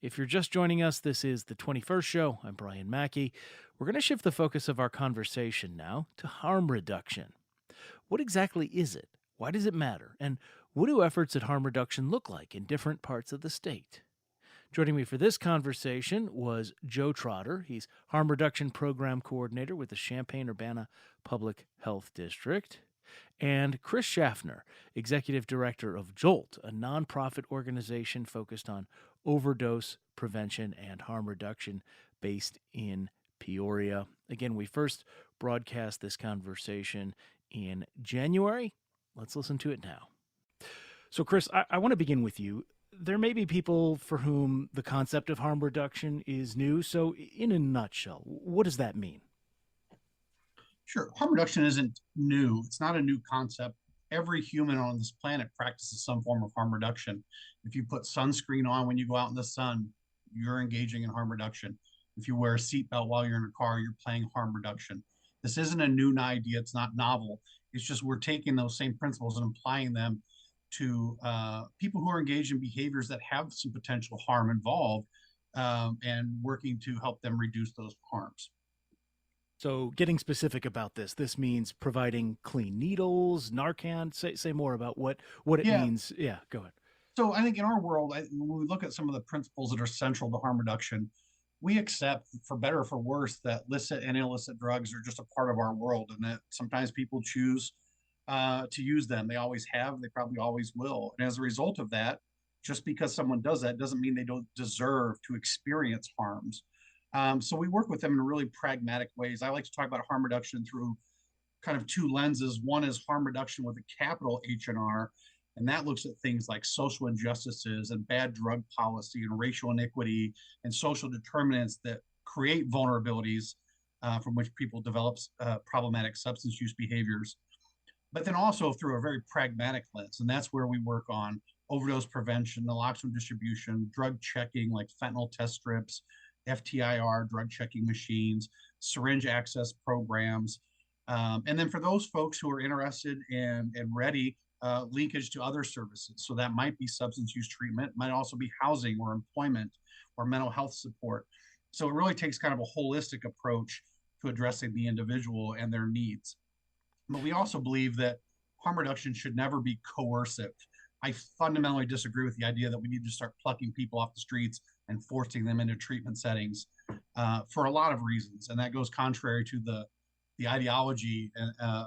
If you're just joining us, this is the 21st show. I'm Brian Mackey. We're going to shift the focus of our conversation now to harm reduction. What exactly is it? Why does it matter? And what do efforts at harm reduction look like in different parts of the state? Joining me for this conversation was Joe Trotter. He's Harm Reduction Program Coordinator with the Champaign-Urbana Public Health District. And Chris Schaffner, Executive Director of JOLT, a nonprofit organization focused on overdose prevention and harm reduction based in Peoria. Again, we first broadcast this conversation in January. Let's listen to it now. So, Chris, I want to begin with you. There may be people for whom the concept of harm reduction is new. So, in a nutshell, what does that mean? Sure. Harm reduction isn't new. It's not a new concept. Every human on this planet practices some form of harm reduction. If you put sunscreen on when you go out in the sun, you're engaging in harm reduction. If you wear a seatbelt while you're in a car, you're playing harm reduction. This isn't a new idea. It's not novel. It's just we're taking those same principles and applying them to people who are engaged in behaviors that have some potential harm involved, and working to help them reduce those harms. So, getting specific about this means providing clean needles, Narcan. Say more about what it Yeah. means. Yeah, go ahead. So I think in our world, when we look at some of the principles that are central to harm reduction, we accept, for better or for worse, that licit and illicit drugs are just a part of our world, and that sometimes people choose to use them. They always have. They probably always will. And as a result of that, just because someone does that doesn't mean they don't deserve to experience harms. So we work with them in really pragmatic ways. I like to talk about harm reduction through kind of two lenses. One is harm reduction with a capital H&R, and that looks at things like social injustices and bad drug policy and racial inequity and social determinants that create vulnerabilities from which people develop problematic substance use behaviors. But then also through a very pragmatic lens, and that's where we work on overdose prevention, naloxone distribution, drug checking like fentanyl test strips, FTIR drug checking machines, syringe access programs, and then for those folks who are interested and ready, linkage to other services. So that might be substance use treatment, might also be housing or employment or mental health support. So it really takes kind of a holistic approach to addressing the individual and their needs. But we also believe that harm reduction should never be coercive. I fundamentally disagree with the idea that we need to start plucking people off the streets and forcing them into treatment settings for a lot of reasons. And that goes contrary to the ideology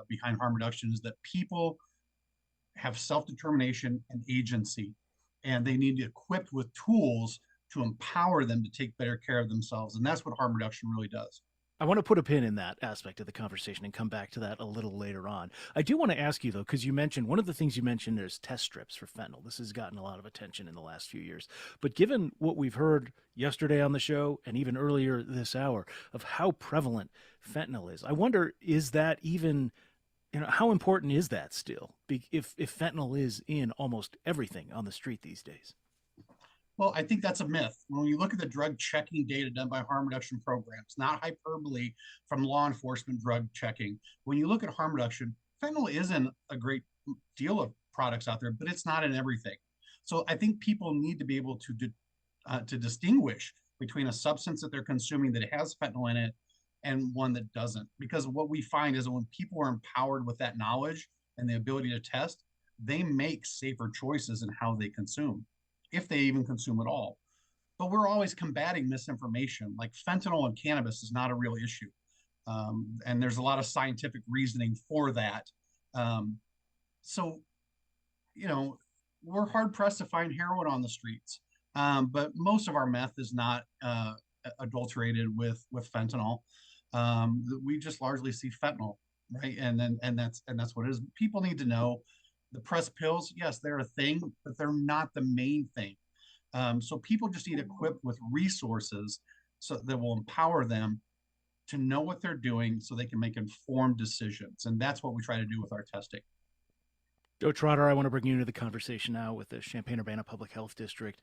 behind harm reduction is that people have self-determination and agency, and they need to be equipped with tools to empower them to take better care of themselves. And that's what harm reduction really does. I want to put a pin in that aspect of the conversation and come back to that a little later on. I do want to ask you, though, because you mentioned one of the things you mentioned is test strips for fentanyl. This has gotten a lot of attention in the last few years. But given what we've heard yesterday on the show and even earlier this hour of how prevalent fentanyl is, I wonder, is that even, how important is that still? If fentanyl is in almost everything on the street these days? Well, I think that's a myth. When you look at the drug checking data done by harm reduction programs, not hyperbole from law enforcement drug checking, when you look at harm reduction, fentanyl is in a great deal of products out there, but it's not in everything. So I think people need to be able to distinguish between a substance that they're consuming that has fentanyl in it and one that doesn't. Because what we find is that when people are empowered with that knowledge and the ability to test, they make safer choices in how they consume, if they even consume at all. But we're always combating misinformation. Like fentanyl and cannabis is not a real issue. And there's a lot of scientific reasoning for that. So, we're hard pressed to find heroin on the streets. But most of our meth is not adulterated with fentanyl. We just largely see fentanyl, right? And that's what it is. People need to know the press pills, yes, they're a thing, but they're not the main thing. So people just need equipped with resources so that will empower them to know what they're doing so they can make informed decisions. And that's what we try to do with our testing. Joe Trotter, I want to bring you into the conversation now with the Champaign-Urbana Public Health District.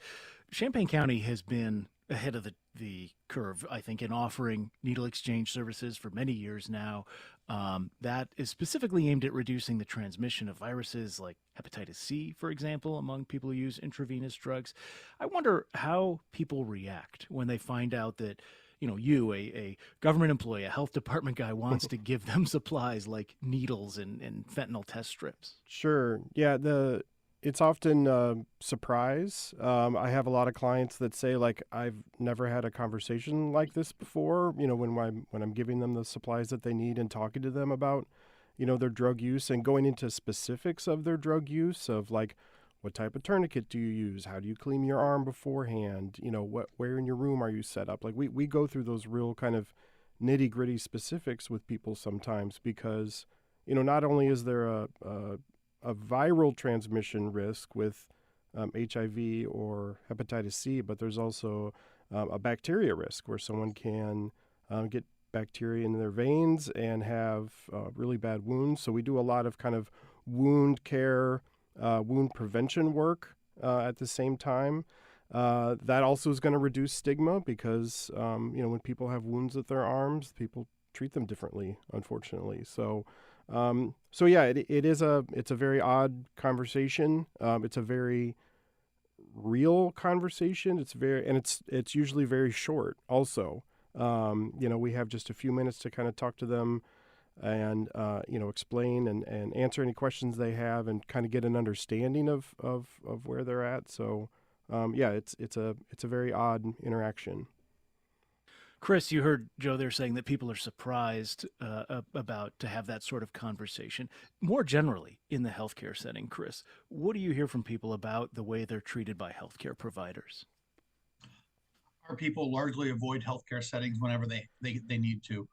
Champaign County has been ahead of the curve, I think, in offering needle exchange services for many years now. That is specifically aimed at reducing the transmission of viruses like hepatitis C, for example, among people who use intravenous drugs. I wonder how people react when they find out that, a government employee, a health department guy, wants to give them supplies like needles and fentanyl test strips. Sure. Yeah, it's often surprise. I have a lot of clients that say like I've never had a conversation like this before. When I'm giving them the supplies that they need and talking to them about their drug use and going into specifics of their drug use of like what type of tourniquet do you use? How do you clean your arm beforehand? Where in your room are you set up? Like we go through those real kind of nitty gritty specifics with people sometimes because not only is there a viral transmission risk with HIV or hepatitis C, but there's also a bacteria risk where someone can get bacteria in their veins and have really bad wounds. So we do a lot of kind of wound care, wound prevention work at the same time. That also is going to reduce stigma because, when people have wounds at their arms, people treat them differently, unfortunately. So yeah, it's a very odd conversation. It's a very real conversation. It's usually very short also. We have just a few minutes to kind of talk to them and, explain and answer any questions they have and kind of get an understanding of where they're at. So, yeah, it's a very odd interaction. Chris, you heard Joe there saying that people are surprised about to have that sort of conversation. More generally, in the healthcare setting, Chris, what do you hear from people about the way they're treated by healthcare providers? Our people largely avoid healthcare settings whenever they need to,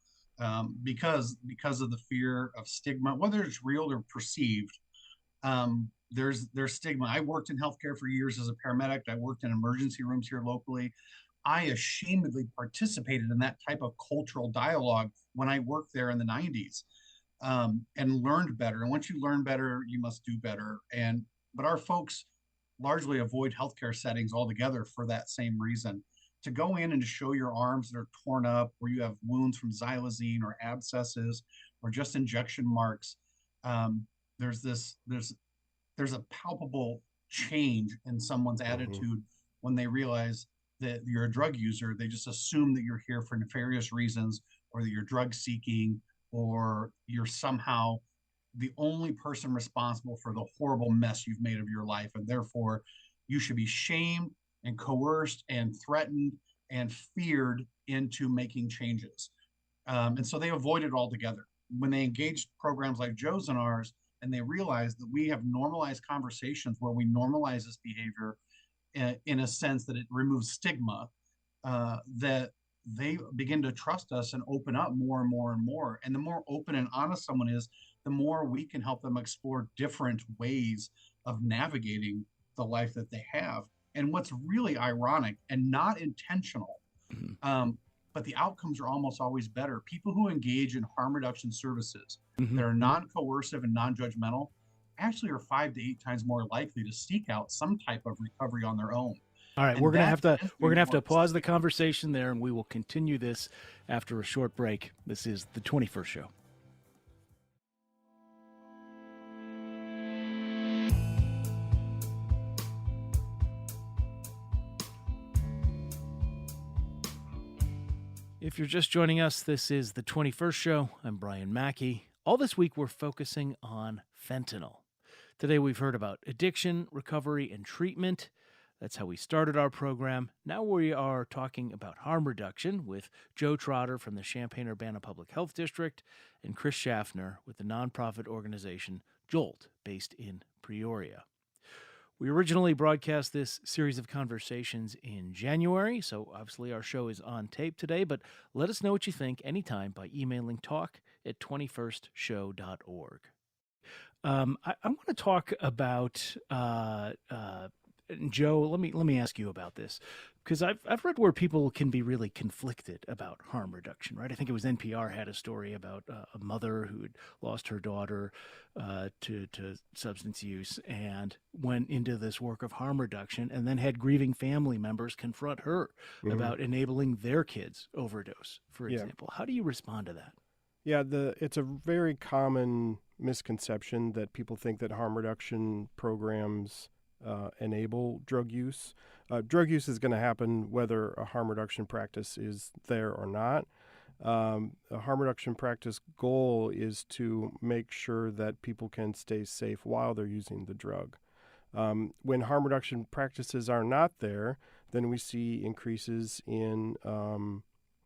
because of the fear of stigma, whether it's real or perceived. There's stigma. I worked in healthcare for years as a paramedic. I worked in emergency rooms here locally. I ashamedly participated in that type of cultural dialogue when I worked there in the 90s, and learned better. And once you learn better, you must do better. But our folks largely avoid healthcare settings altogether for that same reason. To go in and to show your arms that are torn up, where you have wounds from xylazine or abscesses or just injection marks, um, there's this there's a palpable change in someone's Hmm. attitude when they realize that you're a drug user. They just assume that you're here for nefarious reasons, or that you're drug seeking, or you're somehow the only person responsible for the horrible mess you've made of your life. And therefore, you should be shamed and coerced and threatened and feared into making changes. And so they avoid it altogether. When they engage programs like Joe's and ours, and they realize that we have normalized conversations where we normalize this behavior in a sense that it removes stigma, that they begin to trust us and open up more and more and more. And the more open and honest someone is, the more we can help them explore different ways of navigating the life that they have. And what's really ironic and not intentional, Mhm. um, but the outcomes are almost always better. People who engage in harm reduction services Mhm. that are non coercive and non judgmental actually are 5 to 8 times more likely to seek out some type of recovery on their own. All right, And that tends to we're be gonna have more to pause the sustainable. conversation there, and we will continue this after a short break. This is the 21st show. If you're just joining us, this is the 21st show. I'm Brian Mackey. All this week, we're focusing on fentanyl. Today, we've heard about addiction, recovery, and treatment. That's how we started our program. Now we are talking about harm reduction with Joe Trotter from the Champaign-Urbana Public Health District and Chris Schaffner with the nonprofit organization Jolt, based in Peoria. We originally broadcast this series of conversations in January, so obviously our show is on tape today, but let us know what you think anytime by emailing talk@21stshow.org. I want to talk about Joe. Let me ask you about this because I've read where people can be really conflicted about harm reduction. Right? I think it was NPR had a story about a mother who had lost her daughter to substance use and went into this work of harm reduction, and then had grieving family members confront her Hmm. about enabling their kids overdose, for Yeah. example. How do you respond to that? Yeah, it's a very common misconception that people think that harm reduction programs enable drug use. Drug use is going to happen whether a harm reduction practice is there or not. A harm reduction practice goal is to make sure that people can stay safe while they're using the drug. When harm reduction practices are not there, then we see increases in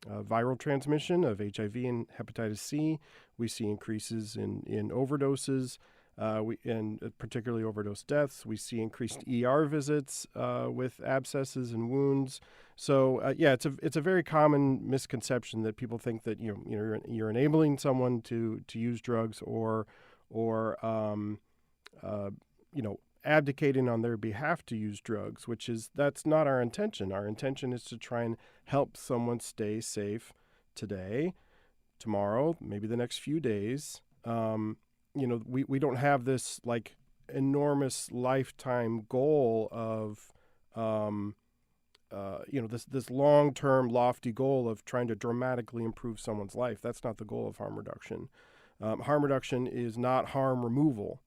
viral transmission of HIV and hepatitis C. We see increases in overdoses, and particularly overdose deaths. We see increased ER visits with abscesses and wounds. So yeah, it's a very common misconception that people think that you're enabling someone to use drugs or abdicating on their behalf to use drugs, that's not our intention. Our intention is to try and help someone stay safe today, tomorrow, maybe the next few days. We don't have this like enormous lifetime goal of this long-term lofty goal of trying to dramatically improve someone's life. That's not the goal of harm reduction. Harm reduction is not harm removal.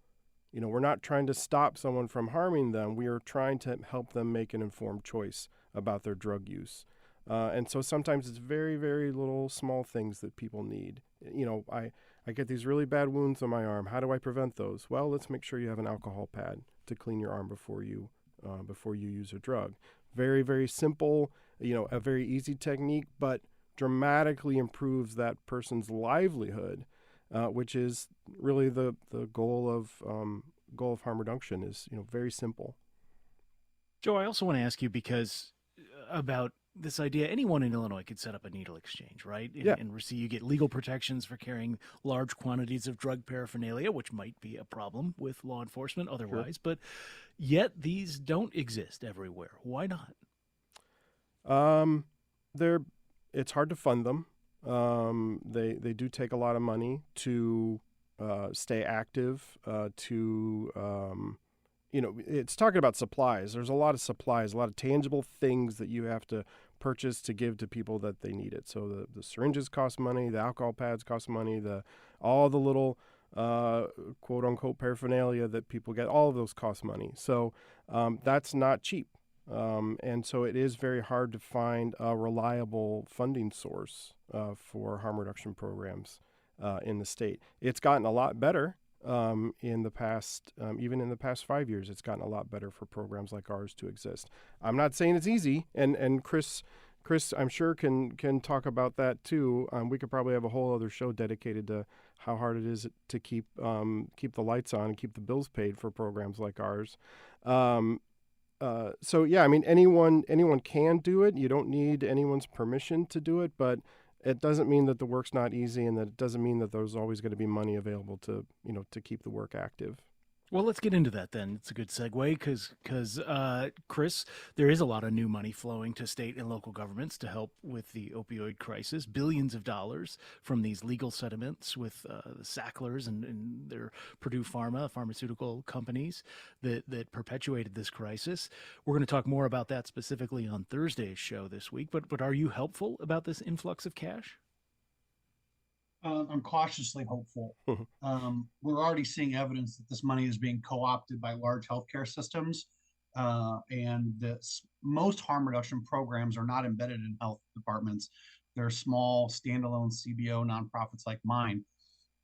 We're not trying to stop someone from harming them. We are trying to help them make an informed choice about their drug use. And so sometimes it's very, very little small things that people need. I get these really bad wounds on my arm. How do I prevent those? Well, let's make sure you have an alcohol pad to clean your arm before you use a drug. Very, very simple, a very easy technique, but dramatically improves that person's livelihood. Which is really the goal of harm reduction is very simple. Joe, I also want to ask you about this idea. Anyone in Illinois could set up a needle exchange, right? Yeah. And receive, you get legal protections for carrying large quantities of drug paraphernalia, which might be a problem with law enforcement otherwise. Sure. But yet these don't exist everywhere. Why not? It's hard to fund them. They do take a lot of money to stay active, it's talking about supplies. There's a lot of supplies, a lot of tangible things that you have to purchase to give to people that they need it. So the syringes cost money, the alcohol pads cost money, all the little quote unquote paraphernalia that people get, all of those cost money. So that's not cheap. And so it is very hard to find a reliable funding source for harm reduction programs in the state. It's gotten a lot better in the past, even in the past 5 years. It's gotten a lot better for programs like ours to exist. I'm not saying it's easy, and Chris, I'm sure can talk about that too. We could probably have a whole other show dedicated to how hard it is to keep the lights on and keep the bills paid for programs like ours. So yeah, I mean, anyone can do it. You don't need anyone's permission to do it, but it doesn't mean that the work's not easy, and that it doesn't mean that there's always going to be money available to keep the work active. Well, let's get into that then. It's a good segue because, Chris, there is a lot of new money flowing to state and local governments to help with the opioid crisis. Billions of dollars from these legal settlements with the Sacklers and their Purdue pharmaceutical companies that perpetuated this crisis. We're going to talk more about that specifically on Thursday's show this week. But are you helpful about this influx of cash? I'm cautiously hopeful. We're already seeing evidence that this money is being co-opted by large healthcare systems, and that most harm reduction programs are not embedded in health departments. They're small, standalone CBO nonprofits like mine,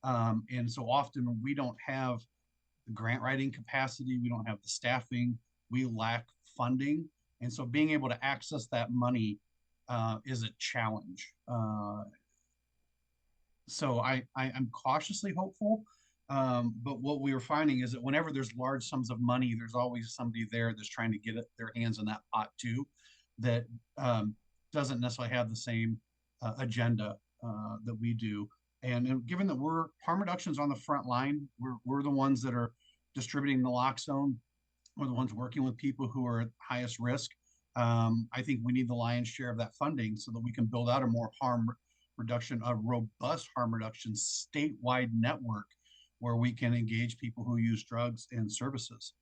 and so often we don't have the grant writing capacity, we don't have the staffing, we lack funding, and so being able to access that money is a challenge. So I'm cautiously hopeful, but what we were finding is that whenever there's large sums of money, there's always somebody there that's trying to get their hands in that pot too, that doesn't necessarily have the same agenda that we do. And given that we're harm reductions on the front line, we're the ones that are distributing naloxone, we're the ones working with people who are at highest risk. I think we need the lion's share of that funding so that we can build out a more a robust harm reduction statewide network where we can engage people who use drugs and services.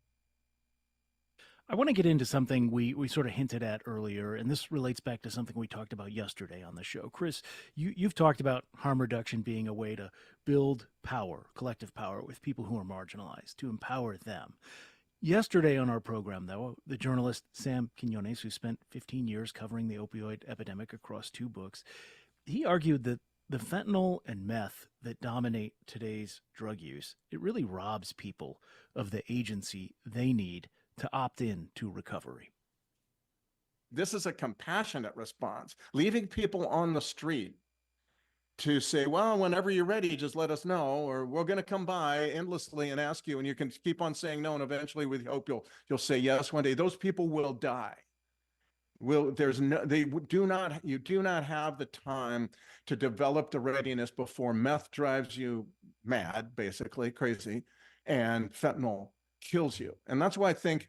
I want to get into something we sort of hinted at earlier, and this relates back to something we talked about yesterday on the show. Chris, you've talked about harm reduction being a way to build power, collective power, with people who are marginalized, to empower them. Yesterday on our program, though, the journalist Sam Quinones, who spent 15 years covering the opioid epidemic across 2 books, he argued that the fentanyl and meth that dominate today's drug use, it really robs people of the agency they need to opt in to recovery. This is a compassionate response, leaving people on the street to say, well, whenever you're ready, just let us know, or we're going to come by endlessly and ask you, and you can keep on saying no, and eventually we hope you'll say yes one day. Those people will die. You do not have the time to develop the readiness before meth drives you mad, basically crazy, and fentanyl kills you. And that's why I think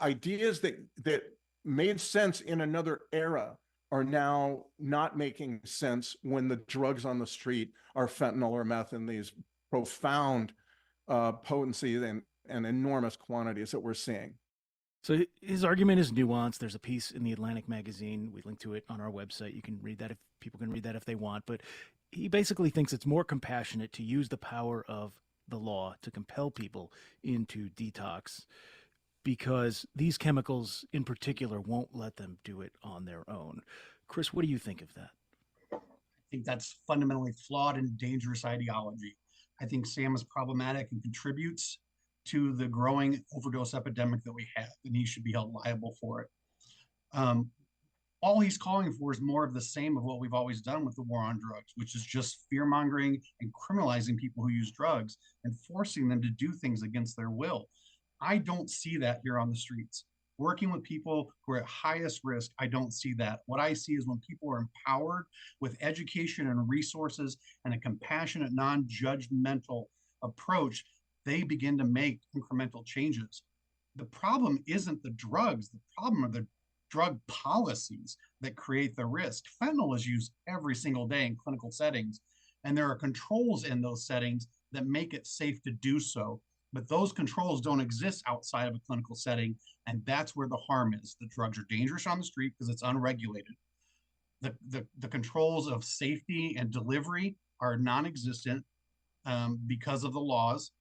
ideas that made sense in another era are now not making sense when the drugs on the street are fentanyl or meth in these profound potency and enormous quantities that we're seeing. So his argument is nuanced. There's a piece in the Atlantic magazine. We link to it on our website. You can read that if people can read that if they want. But he basically thinks it's more compassionate to use the power of the law to compel people into detox, because these chemicals in particular won't let them do it on their own. Chris, what do you think of that? I think that's fundamentally flawed and dangerous ideology. I think Sam is problematic and contributes to the growing overdose epidemic that we have, and he should be held liable for it. All he's calling for is more of the same of what we've always done with the war on drugs, which is just fear mongering and criminalizing people who use drugs and forcing them to do things against their will. I don't see that here on the streets. Working with people who are at highest risk, I don't see that. What I see is when people are empowered with education and resources and a compassionate, non-judgmental approach, they begin to make incremental changes. The problem isn't the drugs. The problem are the drug policies that create the risk. Fentanyl is used every single day in clinical settings, and there are controls in those settings that make it safe to do so. But those controls don't exist outside of a clinical setting, and that's where the harm is. The drugs are dangerous on the street because it's unregulated. The controls of safety and delivery are non-existent because of the laws,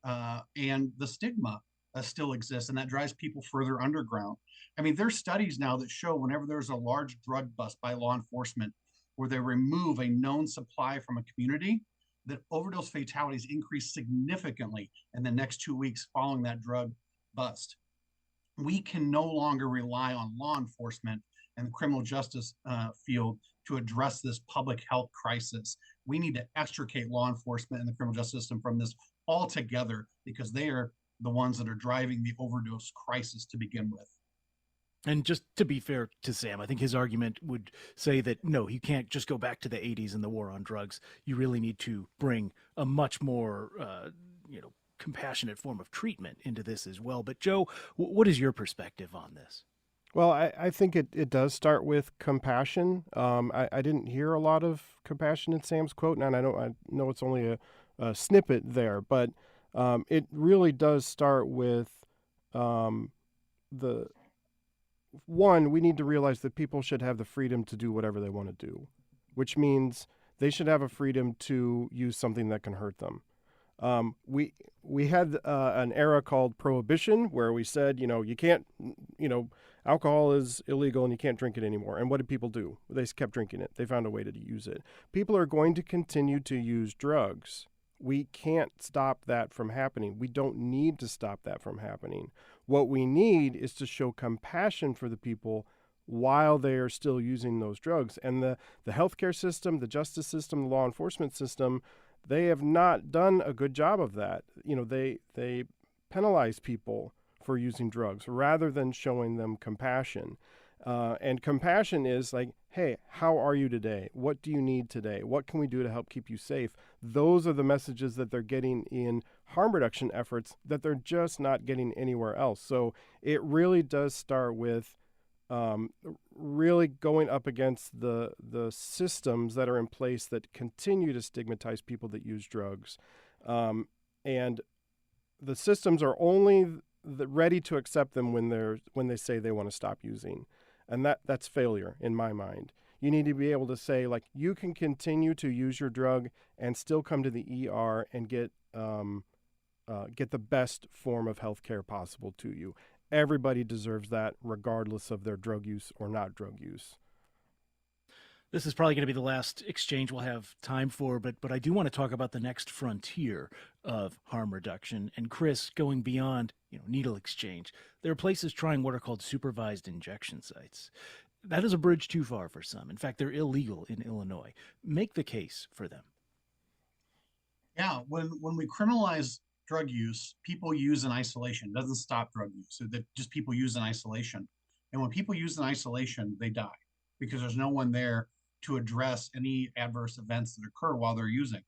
and the stigma still exists, and that drives people further underground. I mean, there's studies now that show whenever there's a large drug bust by law enforcement where they remove a known supply from a community, that overdose fatalities increase significantly in the next 2 weeks following that drug bust. We can no longer rely on law enforcement and the criminal justice field to address this public health crisis. We need to extricate law enforcement and the criminal justice system from this altogether, because they are the ones that are driving the overdose crisis to begin with. And just to be fair to Sam, I think his argument would say that, no, you can't just go back to the 80s and the war on drugs. You really need to bring a much more, compassionate form of treatment into this as well. But Joe, what is your perspective on this? Well, I think it does start with compassion. I didn't hear a lot of compassion in Sam's quote, and I know it's only a snippet there, but it really does start with we need to realize that people should have the freedom to do whatever they want to do, which means they should have a freedom to use something that can hurt them. We had an era called Prohibition where we said, you can't, alcohol is illegal and you can't drink it anymore. And what did people do? They kept drinking it. They found a way to use it. People are going to continue to use drugs. We can't stop that from happening. We don't need to stop that from happening. What we need is to show compassion for the people while they are still using those drugs. And the healthcare system, the justice system, the law enforcement system, they have not done a good job of that. They penalize people for using drugs rather than showing them compassion. And compassion is like, hey, how are you today? What do you need today? What can we do to help keep you safe? Those are the messages that they're getting in harm reduction efforts that they're just not getting anywhere else. So it really does start with really going up against the systems that are in place that continue to stigmatize people that use drugs. And the systems are only ready to accept them when they say they want to stop using, and that's failure in my mind. You need to be able to say, like, you can continue to use your drug and still come to the ER and get the best form of health care possible to you. Everybody deserves that, regardless of their drug use or not drug use. This is probably going to be the last exchange we'll have time for, but I do want to talk about the next frontier of harm reduction. And Chris, going beyond needle exchange, there are places trying what are called supervised injection sites. That is a bridge too far for some. In fact, they're illegal in Illinois. Make the case for them. Yeah, when we criminalize drug use, people use in isolation. It doesn't stop drug use. So that just people use in isolation. And when people use in isolation, they die because there's no one there to address any adverse events that occur while they're using.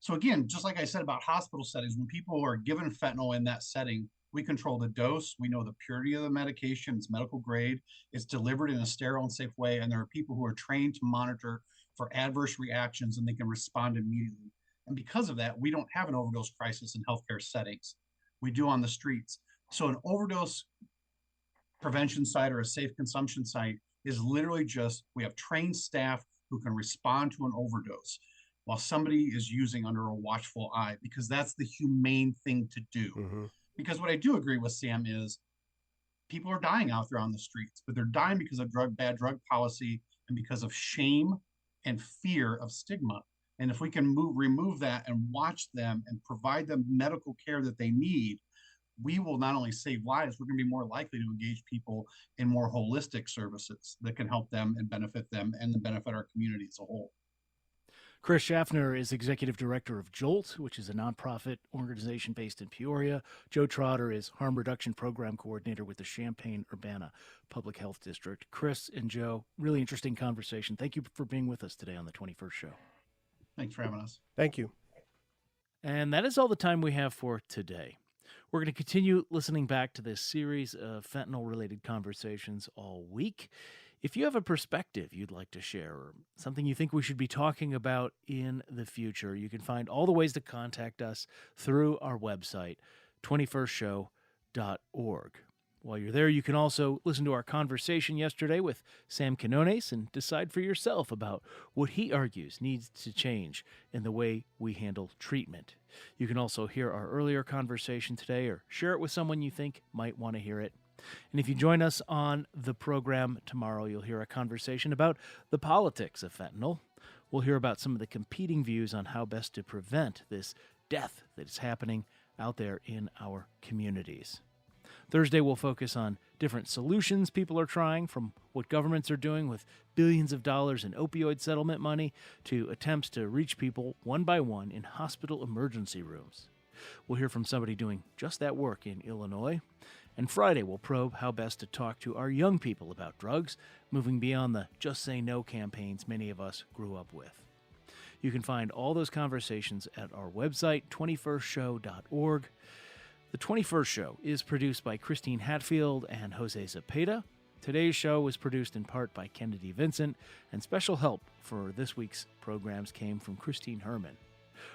So again, just like I said about hospital settings, when people are given fentanyl in that setting, we control the dose. We know the purity of the medication. It's medical grade. It's delivered in a sterile and safe way. And there are people who are trained to monitor for adverse reactions, and they can respond immediately. And because of that, we don't have an overdose crisis in healthcare settings. We do on the streets. So an overdose prevention site or a safe consumption site is literally just, we have trained staff who can respond to an overdose while somebody is using under a watchful eye, because that's the humane thing to do. Mm-hmm. Because what I do agree with Sam is people are dying out there on the streets, but they're dying because of bad drug policy and because of shame and fear of stigma. And if we can remove that and watch them and provide them medical care that they need, we will not only save lives, we're going to be more likely to engage people in more holistic services that can help them and benefit them and benefit our community as a whole. Chris Schaffner is executive director of JOLT, which is a nonprofit organization based in Peoria. Joe Trotter is harm reduction program coordinator with the Champaign-Urbana Public Health District. Chris and Joe, really interesting conversation. Thank you for being with us today on the 21st Show. Thanks for having us. Thank you. And that is all the time we have for today. We're going to continue listening back to this series of fentanyl-related conversations all week. If you have a perspective you'd like to share or something you think we should be talking about in the future, you can find all the ways to contact us through our website, 21stshow.org. While you're there, you can also listen to our conversation yesterday with Sam Quinones and decide for yourself about what he argues needs to change in the way we handle treatment. You can also hear our earlier conversation today or share it with someone you think might want to hear it. And if you join us on the program tomorrow, you'll hear a conversation about the politics of fentanyl. We'll hear about some of the competing views on how best to prevent this death that is happening out there in our communities. Thursday, we'll focus on different solutions people are trying, from what governments are doing with billions of dollars in opioid settlement money to attempts to reach people one by one in hospital emergency rooms. We'll hear from somebody doing just that work in Illinois. And Friday, we'll probe how best to talk to our young people about drugs, moving beyond the Just Say No campaigns many of us grew up with. You can find all those conversations at our website, 21stshow.org. The 21st Show is produced by Christine Hatfield and Jose Zepeda. Today's show was produced in part by Kennedy Vincent, and special help for this week's programs came from Christine Herman.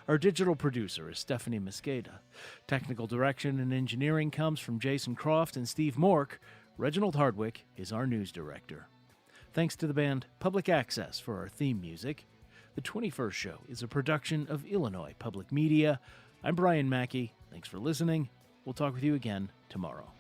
Our digital producer is Stephanie Mosqueda. Technical direction and engineering comes from Jason Croft and Steve Mork. Reginald Hardwick is our news director. Thanks to the band Public Access for our theme music. The 21st Show is a production of Illinois Public Media. I'm Brian Mackey. Thanks for listening. We'll talk with you again tomorrow.